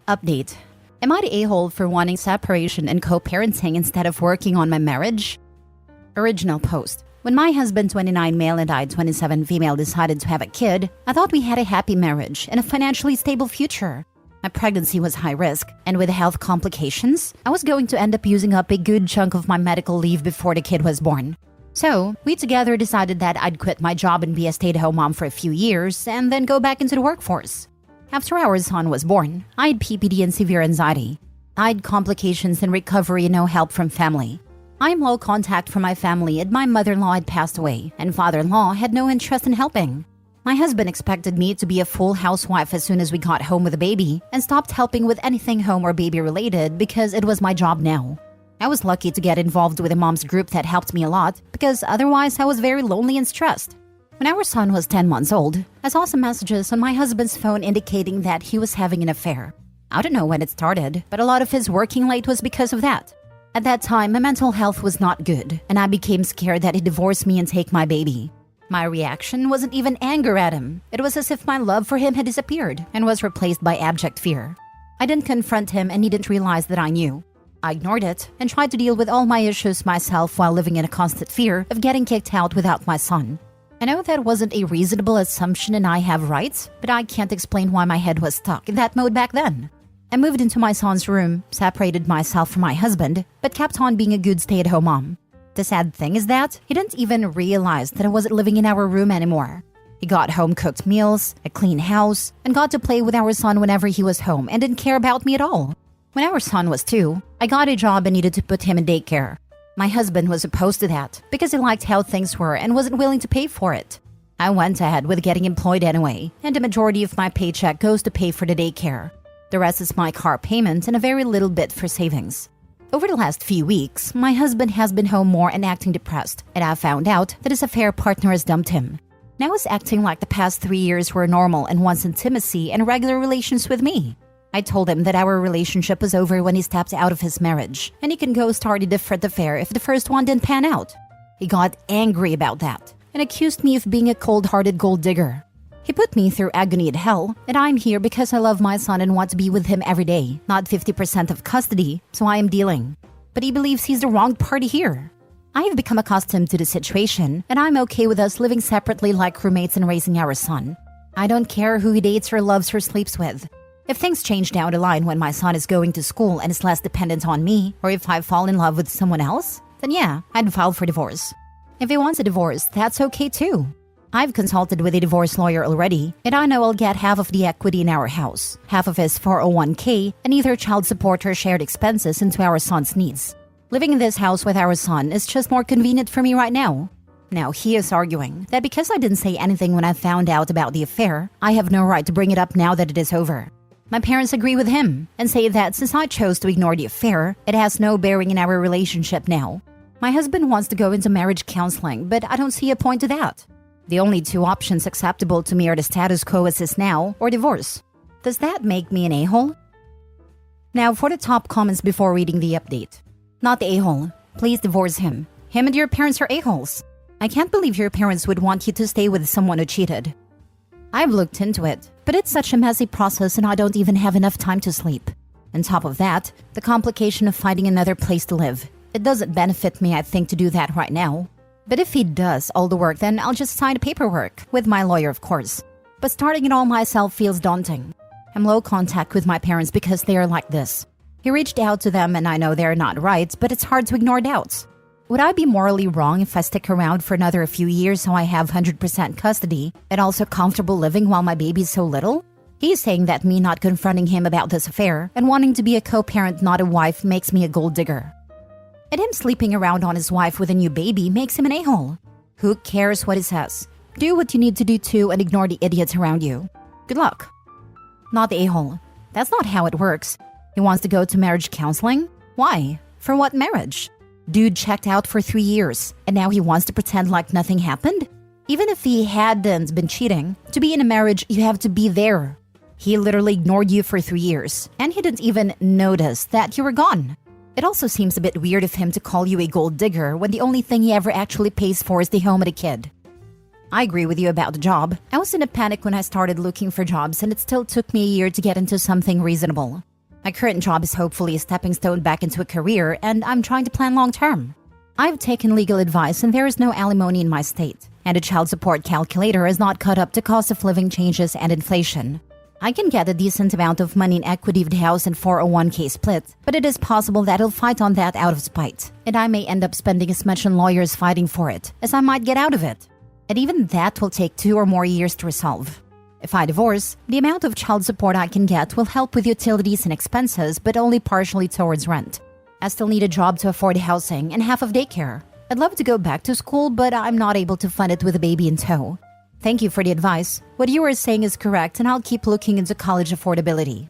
Update. Am I the a-hole for wanting separation and co-parenting instead of working on my marriage? Original post. When my husband, 29 male, and I, 27 female, decided to have a kid, I thought we had a happy marriage and a financially stable future. My pregnancy was high risk, and with health complications, I was going to end up using up a good chunk of my medical leave before the kid was born. So, we together decided that I'd quit my job and be a stay-at-home mom for a few years and then go back into the workforce. After our son was born, I had PPD and severe anxiety. I had complications and recovery and no help from family. I am low contact from my family, and my mother-in-law had passed away, and father-in-law had no interest in helping. My husband expected me to be a full housewife as soon as we got home with a baby and stopped helping with anything home or baby related because it was my job now. I was lucky to get involved with a mom's group that helped me a lot because otherwise I was very lonely and stressed. When our son was 10 months old, I saw some messages on my husband's phone indicating that he was having an affair. I don't know when it started, but a lot of his working late was because of that. At that time, my mental health was not good, and I became scared that he'd divorce me and take my baby. My reaction wasn't even anger at him. It was as if my love for him had disappeared and was replaced by abject fear. I didn't confront him, and he didn't realize that I knew. I ignored it and tried to deal with all my issues myself while living in a constant fear of getting kicked out without my son. I know that wasn't a reasonable assumption and I have rights, but I can't explain why my head was stuck in that mode back then. I moved into my son's room, separated myself from my husband, but kept on being a good stay-at-home mom. The sad thing is that he didn't even realize that I wasn't living in our room anymore. He got home-cooked meals, a clean house, and got to play with our son whenever he was home and didn't care about me at all. When our son was 2, I got a job and needed to put him in daycare. My husband was opposed to that because he liked how things were and wasn't willing to pay for it. I went ahead with getting employed anyway, and the majority of my paycheck goes to pay for the daycare. The rest is my car payment and a very little bit for savings. Over the last few weeks, my husband has been home more and acting depressed, and I found out that his affair partner has dumped him. Now he's acting like the past 3 years were normal and wants intimacy and regular relations with me. I told him that our relationship was over when he stepped out of his marriage, and he can go start a different affair if the first one didn't pan out. He got angry about that and accused me of being a cold-hearted gold digger. He put me through agony and hell, and I'm here because I love my son and want to be with him every day, not 50% of custody, so I am dealing. But he believes he's the wrong party here. I have become accustomed to the situation, and I'm okay with us living separately like roommates and raising our son. I don't care who he dates or loves or sleeps with. If things change down the line when my son is going to school and is less dependent on me, or if I fall in love with someone else, then yeah, I'd file for divorce. If he wants a divorce, that's okay too. I've consulted with a divorce lawyer already, and I know I'll get half of the equity in our house, half of his 401k, and either child support or shared expenses into our son's needs. Living in this house with our son is just more convenient for me right now. Now he is arguing that because I didn't say anything when I found out about the affair, I have no right to bring it up now that it is over. My parents agree with him and say that since I chose to ignore the affair, it has no bearing in our relationship now. My husband wants to go into marriage counseling, but I don't see a point to that. The only 2 options acceptable to me are the status quo as is now or divorce. Does that make me an a-hole? Now for the top comments before reading the update. Not the a-hole. Please divorce him. Him and your parents are a-holes. I can't believe your parents would want you to stay with someone who cheated. I've looked into it, but it's such a messy process and I don't even have enough time to sleep. On top of that, the complication of finding another place to live. It doesn't benefit me, I think, to do that right now. But if he does all the work, then I'll just sign the paperwork, with my lawyer of course. But starting it all myself feels daunting. I'm low contact with my parents because they are like this. He reached out to them and I know they're not right, but it's hard to ignore doubts. Would I be morally wrong if I stick around for another few years so I have 100% custody and also comfortable living while my baby's so little? He's saying that me not confronting him about this affair and wanting to be a co-parent, not a wife, makes me a gold digger. And him sleeping around on his wife with a new baby makes him an a-hole. Who cares what he says? Do what you need to do too and ignore the idiots around you. Good luck. Not the a-hole. That's not how it works. He wants to go to marriage counseling? Why? For what marriage? Dude checked out for 3 years, and now he wants to pretend like nothing happened? Even if he hadn't been cheating, to be in a marriage, you have to be there. He literally ignored you for 3 years, and he didn't even notice that you were gone. It also seems a bit weird of him to call you a gold digger when the only thing he ever actually pays for is the home of the kid. I agree with you about the job. I was in a panic when I started looking for jobs, and it still took me a year to get into something reasonable. My current job is hopefully a stepping stone back into a career, and I'm trying to plan long term. I've taken legal advice, and there is no alimony in my state, and a child support calculator is not caught up to cost of living changes and inflation. I can get a decent amount of money in equity of the house and 401k split, but it is possible that I'll fight on that out of spite, and I may end up spending as much on lawyers fighting for it as I might get out of it. And even that will take 2 or more years to resolve. If I divorce, the amount of child support I can get will help with utilities and expenses, but only partially towards rent. I still need a job to afford housing and half of daycare. I'd love to go back to school, but I'm not able to fund it with a baby in tow. Thank you for the advice. What you are saying is correct, and I'll keep looking into college affordability.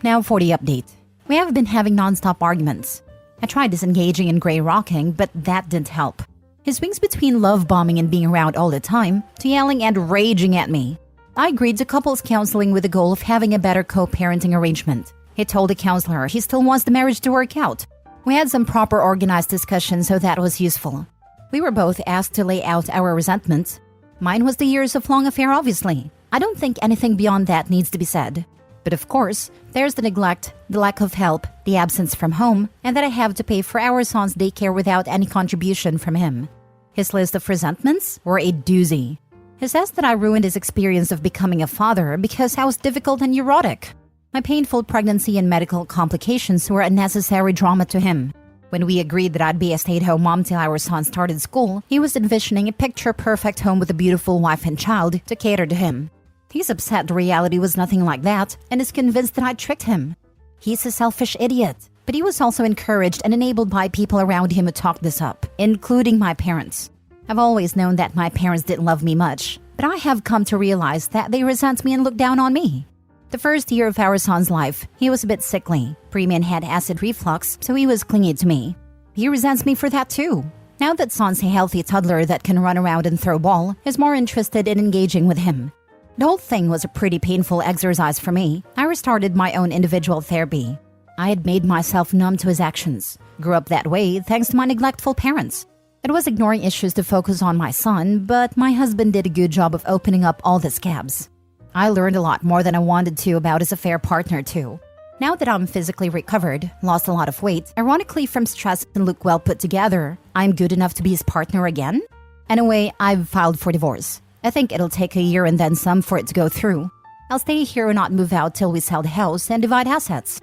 Now for the update. We have been having non-stop arguments. I tried disengaging and gray rocking, but that didn't help. He swings between love bombing and being around all the time to yelling and raging at me. I agreed to couples counseling with the goal of having a better co-parenting arrangement. He told the counselor he still wants the marriage to work out. We had some proper organized discussion, so that was useful. We were both asked to lay out our resentments. Mine was the years of long affair, obviously. I don't think anything beyond that needs to be said. But of course, there's the neglect, the lack of help, the absence from home, and that I have to pay for our son's daycare without any contribution from him. His list of resentments were a doozy. He says that I ruined his experience of becoming a father because I was difficult and neurotic. My painful pregnancy and medical complications were unnecessary drama to him. When we agreed that I'd be a stay-at-home mom till our son started school, he was envisioning a picture-perfect home with a beautiful wife and child to cater to him. He's upset the reality was nothing like that and is convinced that I tricked him. He's a selfish idiot, but he was also encouraged and enabled by people around him who talked this up, including my parents. I've always known that my parents didn't love me much, but I have come to realize that they resent me and look down on me. The first year of our son's life, he was a bit sickly. Preemie had acid reflux, so he was clingy to me. He resents me for that too. Now that son's a healthy toddler that can run around and throw ball, he's more interested in engaging with him. The whole thing was a pretty painful exercise for me. I restarted my own individual therapy. I had made myself numb to his actions. Grew up that way thanks to my neglectful parents. It was ignoring issues to focus on my son, but my husband did a good job of opening up all the scabs. I learned a lot more than I wanted to about his affair partner too. Now that I'm physically recovered, lost a lot of weight, ironically from stress and look well put together, I'm good enough to be his partner again? Anyway, I've filed for divorce. I think it'll take a year and then some for it to go through. I'll stay here and not move out till we sell the house and divide assets.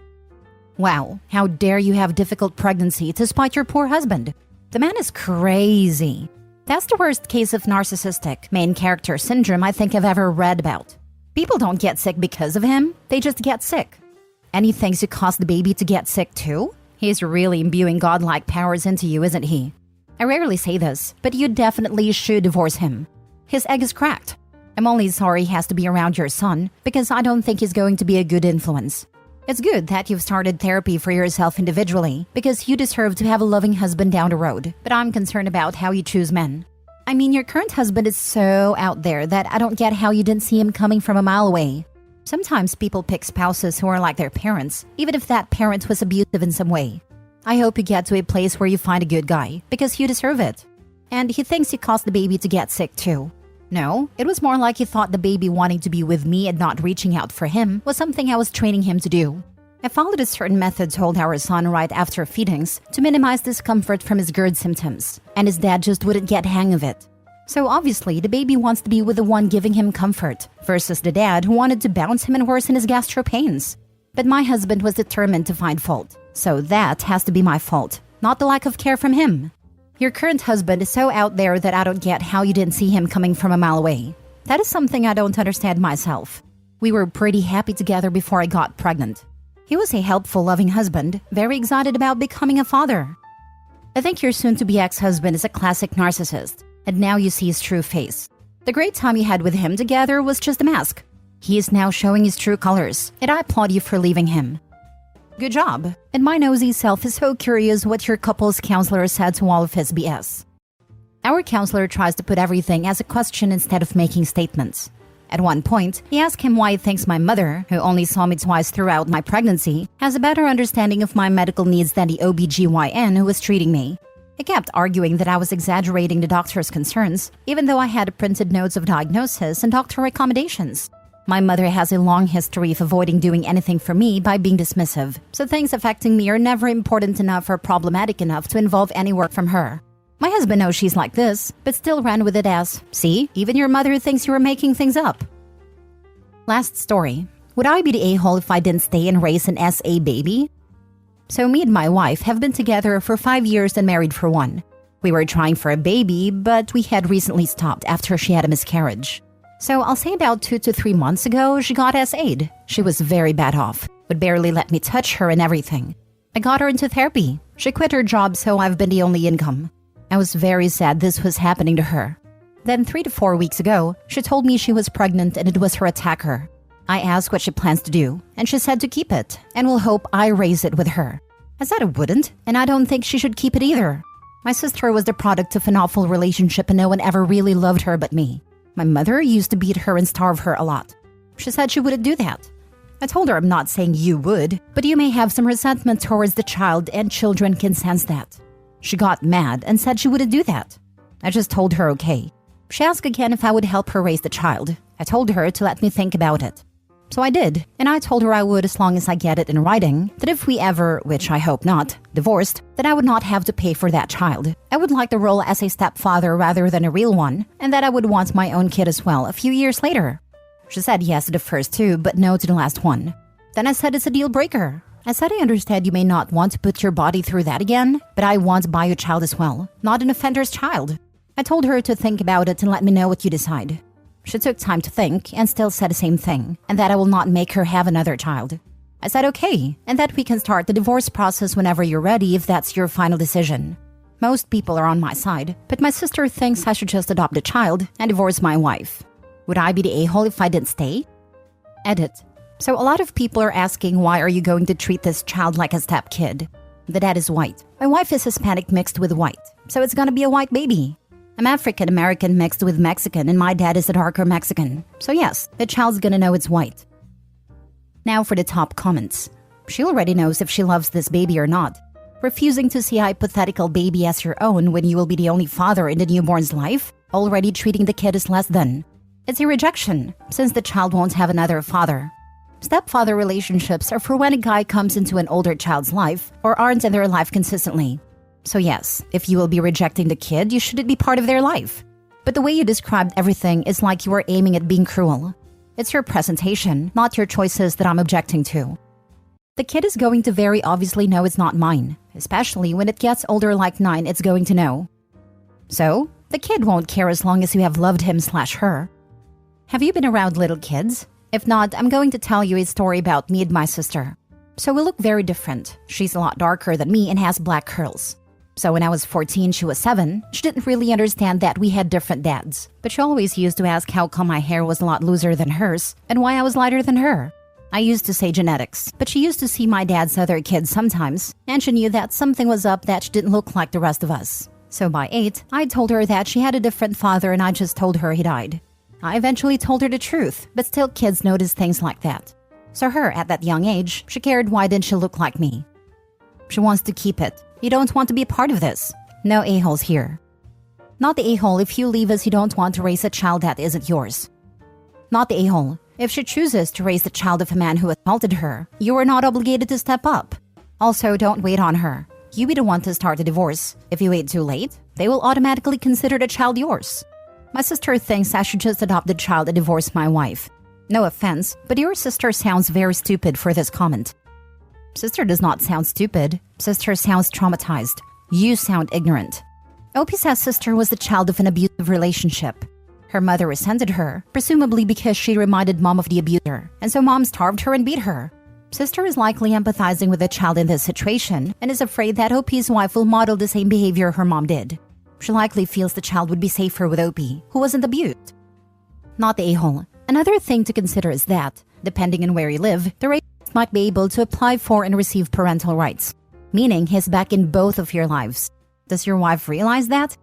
Wow, how dare you have difficult pregnancy to spite your poor husband? The man is crazy. That's the worst case of narcissistic main character syndrome I think I've ever read about. People don't get sick because of him, they just get sick. And he thinks you caused the baby to get sick too? He's really imbuing godlike powers into you, isn't he? I rarely say this, but you definitely should divorce him. His egg is cracked. I'm only sorry he has to be around your son, because I don't think he's going to be a good influence. It's good that you've started therapy for yourself individually, because you deserve to have a loving husband down the road, but I'm concerned about how you choose men. I mean, your current husband is so out there that I don't get how you didn't see him coming from a mile away. Sometimes people pick spouses who are like their parents, even if that parent was abusive in some way. I hope you get to a place where you find a good guy, because you deserve it. And he thinks you caused the baby to get sick too. No, it was more like he thought the baby wanting to be with me and not reaching out for him was something I was training him to do. I followed a certain method told our son right after feedings to minimize discomfort from his GERD symptoms, and his dad just wouldn't get hang of it. So obviously, the baby wants to be with the one giving him comfort, versus the dad who wanted to bounce him and worsen his gastro pains. But my husband was determined to find fault, so that has to be my fault, not the lack of care from him. Your current husband is so out there that I don't get how you didn't see him coming from a mile away. That is something I don't understand myself. We were pretty happy together before I got pregnant. He was a helpful, loving husband, very excited about becoming a father. I think your soon-to-be ex-husband is a classic narcissist, and now you see his true face. The great time you had with him together was just a mask. He is now showing his true colors, and I applaud you for leaving him. Good job, and my nosy self is so curious what your couple's counselor said to all of his BS. Our counselor tries to put everything as a question instead of making statements. At one point, he asked him why he thinks my mother, who only saw me twice throughout my pregnancy, has a better understanding of my medical needs than the OBGYN who was treating me. He kept arguing that I was exaggerating the doctor's concerns, even though I had printed notes of diagnosis and doctor recommendations. My mother has a long history of avoiding doing anything for me by being dismissive, so things affecting me are never important enough or problematic enough to involve any work from her. My husband knows she's like this, but still ran with it as, "See, even your mother thinks you were making things up." Last story. Would I be the a-hole if I didn't stay and raise an SA baby? So me and my wife have been together for 5 years and married for 1. We were trying for a baby, but we had recently stopped after she had a miscarriage. So I'll say about 2 to 3 months ago, she got SA'd. She was very bad off, would barely let me touch her and everything. I got her into therapy. She quit her job, so I've been the only income. I was very sad this was happening to her. Then 3 to 4 weeks ago, she told me she was pregnant and it was her attacker. I asked what she plans to do, and she said to keep it, and will hope I raise it with her. I said I wouldn't, and I don't think she should keep it either. My sister was the product of an awful relationship and no one ever really loved her but me. My mother used to beat her and starve her a lot. She said she wouldn't do that. I told her I'm not saying you would, but you may have some resentment towards the child and children can sense that. She got mad and said she wouldn't do that. I just told her okay. She asked again if I would help her raise the child. I told her to let me think about it. So I did, and I told her I would as long as I get it in writing, that if we ever, which I hope not, divorced, then I would not have to pay for that child. I would like the role as a stepfather rather than a real one, and that I would want my own kid as well a few years later. She said yes to the first 2, but no to the last one. Then I said it's a deal breaker. I said I understand you may not want to put your body through that again, but I want bio child as well, not an offender's child. I told her to think about it and let me know what you decide. She took time to think and still said the same thing, and that I will not make her have another child. I said okay, and that we can start the divorce process whenever you're ready if that's your final decision. Most people are on my side, but my sister thinks I should just adopt a child and divorce my wife. Would I be the a-hole if I didn't stay? Edit. So a lot of people are asking why are you going to treat this child like a step kid? The dad is white. My wife is Hispanic mixed with white, so it's gonna be a white baby. I'm African American mixed with Mexican and my dad is a darker Mexican. So yes, the child's gonna know it's white. Now for the top comments. She already knows if she loves this baby or not. Refusing to see a hypothetical baby as your own when you will be the only father in the newborn's life. Already treating the kid as less than. It's a rejection, since the child won't have another father. Stepfather relationships are for when a guy comes into an older child's life or aren't in their life consistently. So yes, if you will be rejecting the kid, you shouldn't be part of their life. But the way you described everything is like you were aiming at being cruel. It's your presentation, not your choices that I'm objecting to. The kid is going to very obviously know it's not mine, especially when it gets older like 9, it's going to know. So, the kid won't care as long as you have loved him/her. Have you been around little kids? If not, I'm going to tell you a story about me and my sister. So we look very different. She's a lot darker than me and has black curls. So when I was 14, she was 7. She didn't really understand that we had different dads. But she always used to ask how come my hair was a lot looser than hers and why I was lighter than her. I used to say genetics, but she used to see my dad's other kids sometimes, and she knew that something was up that she didn't look like the rest of us. So by 8, I told her that she had a different father and I just told her he died. I eventually told her the truth, but still kids notice things like that. So her, at that young age, she cared why didn't she look like me. She wants to keep it. You don't want to be a part of this. No a-holes here. Not the a-hole if you leave us you don't want to raise a child that isn't yours. Not the a-hole if she chooses to raise the child of a man who assaulted her. You are not obligated to step up. Also, don't wait on her. You be the one to start the divorce. If you wait too late, they will automatically consider the child yours. My sister thinks I should just adopt the child and divorce my wife. No offense, but your sister sounds very stupid for this comment. Sister does not sound stupid. Sister sounds traumatized. You sound ignorant. OP says sister was the child of an abusive relationship. Her mother resented her, presumably because she reminded mom of the abuser, and so mom starved her and beat her. Sister is likely empathizing with the child in this situation and is afraid that OP's wife will model the same behavior her mom did. She likely feels the child would be safer with OP, who wasn't abused. Not the a-hole. Another thing to consider is that, depending on where you live, the rapist might be able to apply for and receive parental rights, meaning he's back in both of your lives. Does your wife realize that?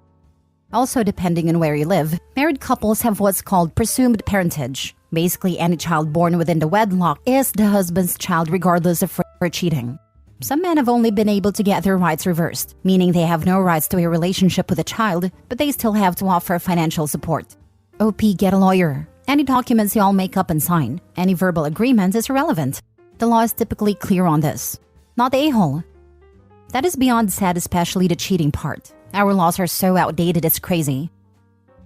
Also, depending on where you live, married couples have what's called presumed parentage. Basically, any child born within the wedlock is the husband's child regardless of rape or cheating. Some men have only been able to get their rights reversed, meaning they have no rights to a relationship with a child, but they still have to offer financial support. OP, get a lawyer. Any documents you all make up and sign, any verbal agreement is irrelevant. The law is typically clear on this. Not the a-hole. That is beyond sad, especially the cheating part. Our laws are so outdated, it's crazy.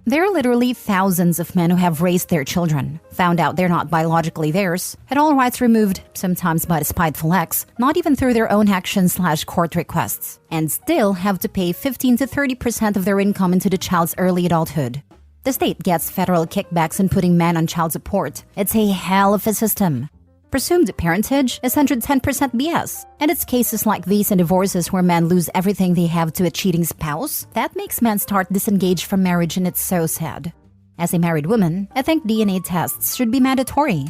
There are literally thousands of men who have raised their children, found out they're not biologically theirs, had all rights removed, sometimes by the spiteful ex, not even through their own actions/court requests, and still have to pay 15 to 30% of their income into the child's early adulthood. The state gets federal kickbacks in putting men on child support. It's a hell of a system. Presumed parentage is 110% BS, and it's cases like these and divorces where men lose everything they have to a cheating spouse that makes men start disengaged from marriage, and it's so sad. As a married woman, I think DNA tests should be mandatory.